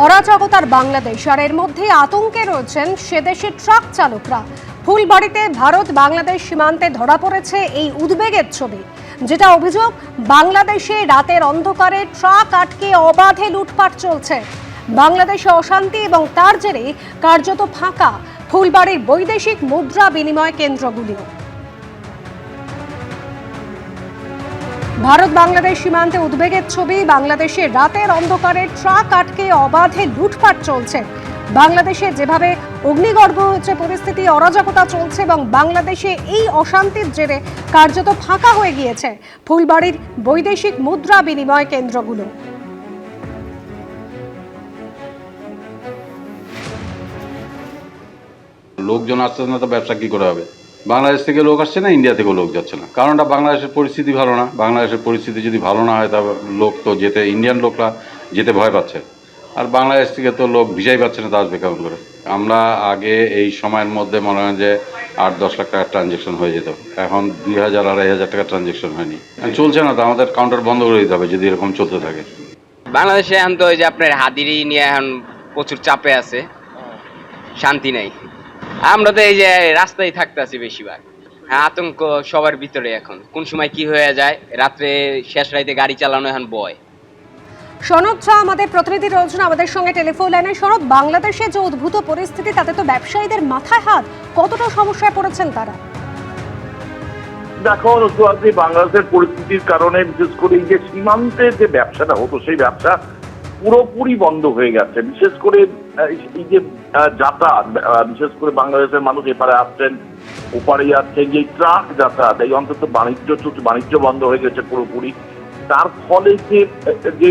অরাজকতার বাংলাদেশ, আর এর মধ্যে আতঙ্কে রয়েছেন সেদেশের ট্রাক চালকরা। ফুলবাড়িতে ভারত বাংলাদেশ সীমান্তে ধরা পড়েছে এই উদ্বেগের ছবি, যেটা অভিযোগ বাংলাদেশে রাতের অন্ধকারে ট্রাক আটকে অবাধে লুটপাট চলছে। বাংলাদেশে অশান্তি এবং তার জেরে কার্যত ফাঁকা ফুলবাড়ির বৈদেশিক মুদ্রা বিনিময় কেন্দ্রগুলিও। ভারত বাংলাদেশ সীমান্তে উদ্বেগের ছবি, বাংলাদেশে রাতের অন্ধকারে ট্রাক আটকে অবাধে লুটপাট চলছে। বাংলাদেশে যেভাবে অগ্নিগর্ভ হচ্ছে পরিস্থিতি, অরাজকতা চলছে এবং বাংলাদেশে এই অশান্তির জেরে কার্যত ফাঁকা হয়ে গিয়েছে ফুলবাড়ির বৈদেশিক মুদ্রা বিনিময় কেন্দ্রগুলো। লোকজন আসছে না তো ব্যবসা কি করে হবে? বাংলাদেশ থেকে লোক আসছে না, ইন্ডিয়া থেকেও লোক যাচ্ছে না। কারণটা বাংলাদেশের পরিস্থিতি ভালো না। বাংলাদেশের পরিস্থিতি যদি ভালো না হয়, তবে লোক তো যেতে, ইন্ডিয়ান লোকরা যেতে ভয় পাচ্ছে। আর বাংলাদেশ থেকে তো লোক ভিসাই পাচ্ছে না, তা আসবে কেমন করে? আমরা আগে এই সময়ের মধ্যে মনে হয় যে 8-10 লাখ টাকার ট্রানজ্যাকশন হয়ে যেত, এখন 2000-2500 টাকার ট্রানজ্যাকশন হয়নি। চলছে না তো, আমাদের কাউন্টার বন্ধ করে দিতে হবে যদি এরকম চলতে থাকে। বাংলাদেশে এখন তো ওই যে আপনার হাদিরি নিয়ে এখন প্রচুর চাপে আছে, শান্তি নাই। আমরা তো এই যে রাস্তায় থাকতে আছি বেশিরভাগ। হ্যাঁ, আতঙ্ক সবার ভিতরে। এখন কোন সময় কি হয়ে যায়, রাত্রে শেষ রাইতে গাড়ি চালানো এখন ভয়। সনদ শাহ আমাদের প্রতিনিধি রয়েছেন আমাদের সঙ্গে টেলিফোন লাইনে। সনদ, বাংলাদেশে যে উদ্ভূত পরিস্থিতি, তাতে তো ব্যবসায়ীদের মাথায় হাত, কতটা সমস্যায় পড়েছেন তারা? দেখো, বাংলাদেশের পরিস্থিতির কারণে বিশেষ করে এই যে সীমান্তে যে ব্যবসাটা হতো, সেই ব্যবসা পুরোপুরি বন্ধ হয়ে গেছে। বিশেষ করে এই যে যাতায়াত, বিশেষ করে বাংলাদেশের মানুষ এপারে আসছেন, ওপারে যাচ্ছেন, যে ট্রাক যাতায়াত, এই অন্তত বাণিজ্য বন্ধ হয়ে গেছে পুরোপুরি। তার ফলে যে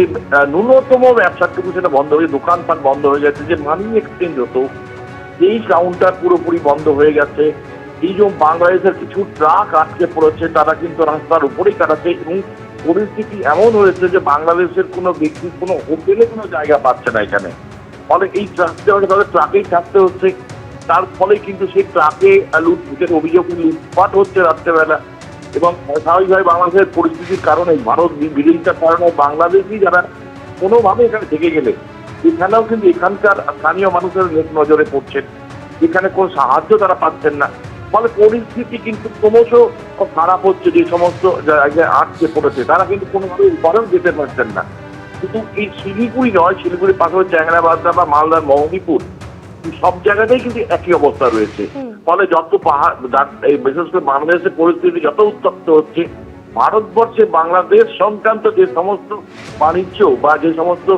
ন্যূনতম ব্যবসাটুকু সেটা বন্ধ হয়ে, দোকানপাট বন্ধ হয়ে গেছে। যে মানি এক্সচেঞ্জ হতো, এই কাউন্টার পুরোপুরি বন্ধ হয়ে গেছে। এই যে বাংলাদেশের কিছু ট্রাক আটকে পড়েছে, তারা কিন্তু রাস্তার উপরেই কাটাচ্ছে। এবং পরিস্থিতি এমন হয়েছে যে বাংলাদেশের কোনো ব্যক্তি কোনো হোটেলে কোনো জায়গা পাচ্ছে না এখানে। ফলে এই তাদের ট্রাকেই থাকতে হচ্ছে। তার ফলে কিন্তু সেই ট্রাকে লুটের অভিযোগ, লুটপাট হচ্ছে রাত্রেবেলা। এবং স্বাভাবিকভাবে বাংলাদেশের পরিস্থিতির কারণে, ভারত বিরোধিতার কারণে বাংলাদেশি যারা কোনোভাবে এখানে থেকে গেলে, এখানেও কিন্তু এখানকার স্থানীয় মানুষের নজরে পড়ছেন, এখানে কোনো সাহায্য তারা পাচ্ছেন না। ফলে পরিস্থিতি কিন্তু ক্রমশ খারাপ হচ্ছে। যে সমস্ত জায়গায় আটকে পড়েছে, তারা কিন্তু কোনোভাবে উপরেও যেতে পারছেন না। কিন্তু এই শিলিগুড়ি নয়, শিলিগুড়ির পাশাপাশি চ্যাংড়াবান্ধা বা মালদার মোহনীপুর, সব জায়গাতেই কিন্তু একই অবস্থা রয়েছে। ফলে যত বিশেষ করে বাংলাদেশের পরিস্থিতি যত উত্তপ্ত হচ্ছে, ভারতবর্ষে বাংলাদেশ সংক্রান্ত যে সমস্ত বাণিজ্য বা যে সমস্ত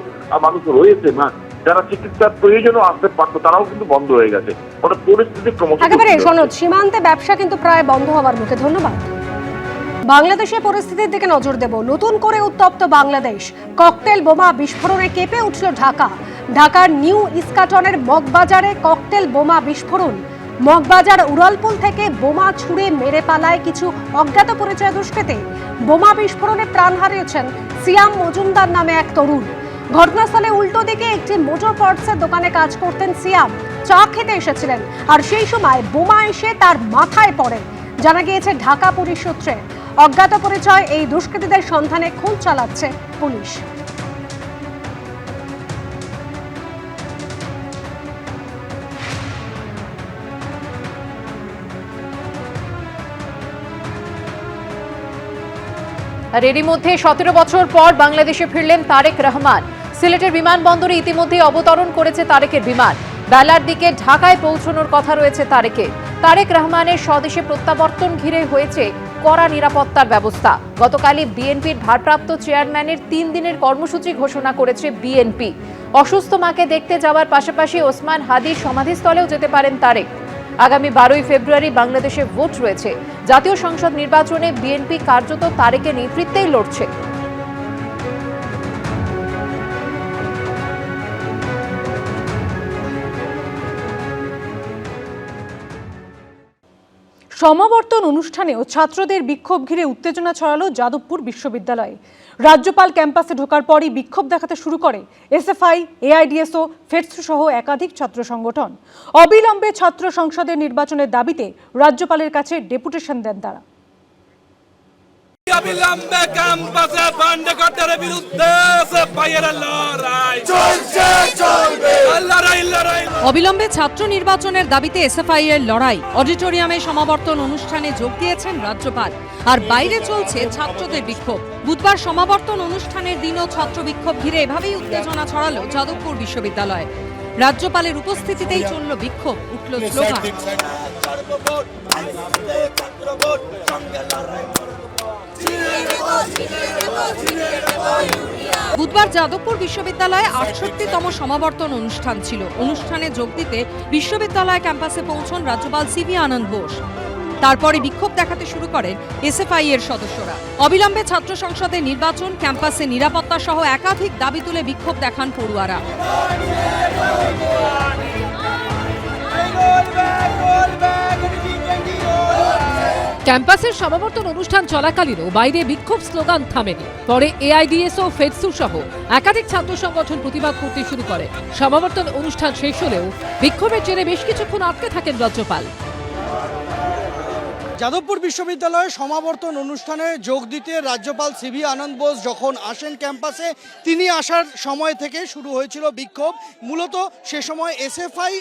মানুষ রয়েছে না, যারা চিকিৎসার প্রয়োজনও আসতে পারতো, তারাও কিন্তু বন্ধ হয়ে গেছে। ফলে পরিস্থিতি ক্রমশ একেবারে সনদ, সীমান্তে ব্যবসা কিন্তু প্রায় বন্ধ হওয়ার মুখে। ধন্যবাদ। বাংলাদেশের পরিস্থিতির দিকে নজর দেব। নতুন করে উত্তপ্ত বাংলাদেশ, ককটেল বোমা বিস্ফোরণে কেঁপে উঠল ঢাকা। ঢাকার নিউ ইস্কাটনের মগবাজারে ককটেল বোমা বিস্ফোরণ। মগবাজার উড়ালপুল থেকে বোমা ছুড়ে মেরে পালায় কিছু অজ্ঞাত পরিচয় দুষ্কৃতী। বোমা বিস্ফোরণে প্রাণ হারিয়েছেন সিয়াম মজুমদার নামে এক তরুণ। ঘটনাস্থলে উল্টো দিকে একটি মোটর পার্টসের দোকানে কাজ করতেন সিয়াম। চা খেতে এসেছিলেন, আর সেই সময় বোমা এসে তার মাথায় পড়ে। জানা গিয়েছে ঢাকা পুলিশ সূত্রে, অজ্ঞাত পরিচয় এই দুষ্কৃতীদের সন্ধানে খোঁজ চালাচ্ছে পুলিশ। আর এরই মধ্যে 17 বছর পর বাংলাদেশে ফিরলেন তারেক রহমান। সিলেটের বিমানবন্দরে ইতিমধ্যেই অবতরণ করেছে তারেকের বিমান। বেলার দিকে ঢাকায় পৌঁছানোর কথা রয়েছে তারেকের। তারেক রহমানের স্বদেশে প্রত্যাবর্তন ঘিরে হয়েছে কড়া নিরাপত্তার ব্যবস্থা। গতকালই বিএনপির ভারপ্রাপ্ত চেয়ারম্যানের 3 দিনের কর্মসূচি ঘোষণা করেছে বিএনপি। অসুস্থ মাকে দেখতে যাওয়ার পাশাপাশি ওসমান হাদির সমাধিস্থলেও যেতে পারেন তারেক। আগামী 12ই ফেব্রুয়ারি বাংলাদেশে ভোট রয়েছে। জাতীয় সংসদ নির্বাচনে বিএনপি কার্যত তারেকের নেতৃত্বেই লড়ছে। সমাবর্তন অনুষ্ঠানেও ছাত্রদের বিক্ষোভ ঘিরে উত্তেজনা ছড়ালো যাদবপুর বিশ্ববিদ্যালয়ে। রাজ্যপাল ক্যাম্পাসে ঢোকার পরই বিক্ষোভ দেখাতে শুরু করে এসএফআই, এআইডিএসও, ফেডসু সহ একাধিক ছাত্র সংগঠন। অবিলম্বে ছাত্র সংসদের নির্বাচনের দাবিতে রাজ্যপালের কাছে ডেপুটেশন দেন তারা। অবিলম্বে ক্যাম্পাসে বন্ধ করতে বিরুদ্ধে বাইরের লড়াই চলছে। অবিলম্বে ছাত্র নির্বাচনের দাবিতে এসএফআই এর লড়াই। অডিটোরিয়ামে সমাবর্তন অনুষ্ঠানে যোগ দিয়েছেন রাজ্যপাল। আর বাইরে চলছে ছাত্রদের বিক্ষোভ। বুধবার সমাবর্তন অনুষ্ঠানের দিনও ছাত্র বিক্ষোভ ঘিরে এভাবেই উত্তেজনা ছড়ালো যাদবপুর বিশ্ববিদ্যালয়ে। রাজ্যপালের উপস্থিতিতেই চলল বিক্ষোভ, উঠল স্লোগান। বুধবার যাদবপুর বিশ্ববিদ্যালয়ে 68তম সমাবর্তন অনুষ্ঠান ছিল। অনুষ্ঠানে যোগ দিতে বিশ্ববিদ্যালয় ক্যাম্পাসে পৌঁছন রাজ্যপাল সিভি আনন্দ বোস। তারপরে বিক্ষোভ দেখাতে শুরু করেন এসএফআই এর সদস্যরা। অবিলম্বে ছাত্র সংসদের নির্বাচন, ক্যাম্পাসে নিরাপত্তা সহ একাধিক দাবি তুলে বিক্ষোভ দেখান পড়ুয়ারা। ক্যাম্পাসের সমাবর্তন অনুষ্ঠান চলাকালীনও বাইরে বিক্ষোভ স্লোগান থামেনি। পরে এআইডিএসও, ফেডসু সহ একাধিক ছাত্র সংগঠন প্রতিবাদ করতে শুরু করে। সমাবর্তন অনুষ্ঠান শেষ হলেও বিক্ষোভের জেরে বেশ কিছুক্ষণ আটকে থাকেন রাজ্যপাল। যাদবপুর বিশ্ববিদ্যালয়ে সমাবর্তন অনুষ্ঠানে যোগ দিতে রাজ্যপাল সিভি আনন্দ বোস যখন আসেন ক্যাম্পাসে, তিনি আসার সময় থেকে শুরু হয়েছিল বিক্ষোভ। মূলত সে সময় এসএফআই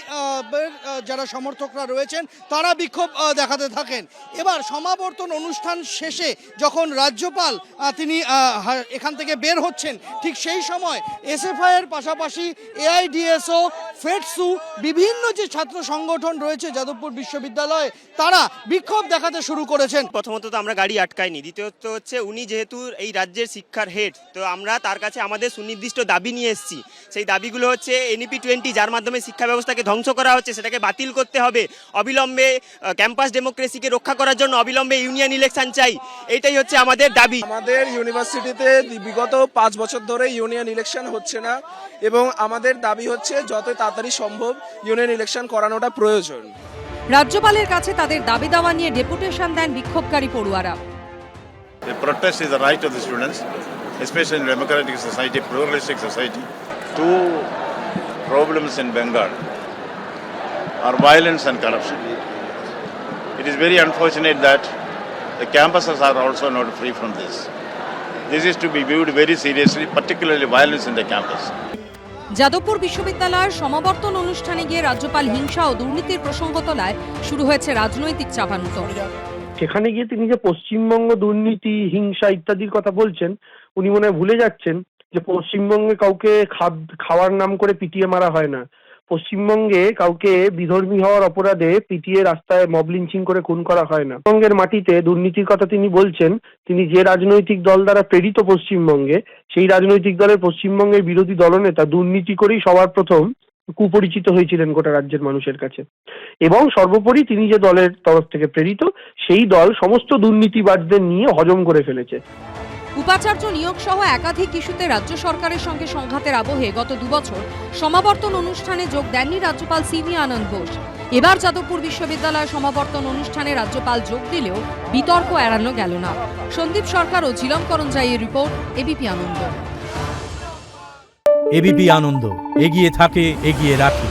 যারা সমর্থকরা রয়েছেন তারা বিক্ষোভ দেখাতে থাকেন। এবার সমাবর্তন অনুষ্ঠান শেষে যখন রাজ্যপাল তিনি এখান থেকে বের হচ্ছেন, ঠিক সেই সময় এসএফআই এর পাশাপাশি এআইডিএসও, ফেডসু, বিভিন্ন যে ছাত্র সংগঠন রয়েছে যাদবপুর বিশ্ববিদ্যালয়ে, তারা বিক্ষোভ দেখাতে শুরু করেছেন। প্রথমত তো আমরা গাড়ি আটকাইনি, দ্বিতীয়ত হচ্ছে উনি যেহেতু এই রাজ্যের শিক্ষার হেড, তো আমরা তার কাছে আমাদের সুনির্দিষ্ট দাবি নিয়ে এসেছি। সেই দাবিগুলো হচ্ছে এনইপি 20, যার মাধ্যমে শিক্ষা ব্যবস্থাকে ধ্বংস করা হচ্ছে, সেটাকে বাতিল করতে হবে। অবিলম্বে ক্যাম্পাস ডেমোক্রেসিকে রক্ষা করার জন্য অবিলম্বে ইউনিয়ন ইলেকশন চাই। এইটাই হচ্ছে আমাদের দাবি। আমাদের ইউনিভার্সিটিতে বিগত 5 বছর ধরে ইউনিয়ন ইলেকশন হচ্ছে না এবং আমাদের দাবি হচ্ছে যত তাড়াতাড়ি সম্ভব ইউনিয়ন ইলেকশন করানোটা প্রয়োজন। রাজ্যপালের কাছে তাদের দাবি দাওয়া নিয়ে ডেপুটেশন দেন বিক্ষোভকারী পড়ুয়ারা। The protest is the right of the students, especially in democratic society, pluralistic society. Two problems in Bengal are violence and corruption. It is very unfortunate that the campuses are also not free from this. This is to be viewed very seriously, particularly violence in the campus. Jadavpur বিশ্ববিদ্যালয়ের সমাবর্তন অনুষ্ঠানে গিয়ে রাজ্যপাল হিংসা ও দুর্নীতির প্রসঙ্গ তোলায় শুরু হয়েছে রাজনৈতিক চাপানুতর। সেখানে গিয়ে তিনি যে পশ্চিমবঙ্গ দুর্নীতি, হিংসা ইত্যাদির কথা বলছেন, উনি মনে হয় ভুলে যাচ্ছেন যে পশ্চিমবঙ্গে কাউকে খাওয়ার নাম করে পিটিয়ে মারা হয় না। পশ্চিমবঙ্গে কাউকে বিধর্মী হওয়ার অপরাধে পিটিয়ে রাস্তায় মব লিঞ্চিং করে খুন করা হয় না। পশ্চিমবঙ্গের মাটিতে দুর্নীতির কথা তিনি বলছেন। তিনি যে রাজনৈতিক দল দ্বারা প্রেরিত পশ্চিমবঙ্গে, সেই রাজনৈতিক দলের পশ্চিমবঙ্গের বিরোধী দলনেতা দুর্নীতি করেই সবার প্রথম কুপরিচিত হয়েছিলেন গোটা রাজ্যের মানুষের কাছে। এবং সর্বোপরি তিনি যে দলের তরফ থেকে প্রেরিত, সেই দল সমস্ত দুর্নীতিবাজদের নিয়ে হজম করে ফেলেছে। উপাচার্য নিয়োগ সহ একাধিক ইস্যুতে রাজ্য সরকারের সঙ্গে সংঘাতের আবহে গত 2 বছর সমাবর্তন অনুষ্ঠানে যোগ দেননি রাজ্যপাল সিভি আনন্দ বোস। এবার যাদবপুর বিশ্ববিদ্যালয় সমাবর্তন অনুষ্ঠানে রাজ্যপাল যোগ দিলেও বিতর্ক এড়ানো গেল না। সন্দীপ সরকার ও ঝিলম করঞ্জাইয়ের রিপোর্ট, এবিপি আনন্দ। এবিপি আনন্দ, এগিয়ে থাকে, এগিয়ে রাখে।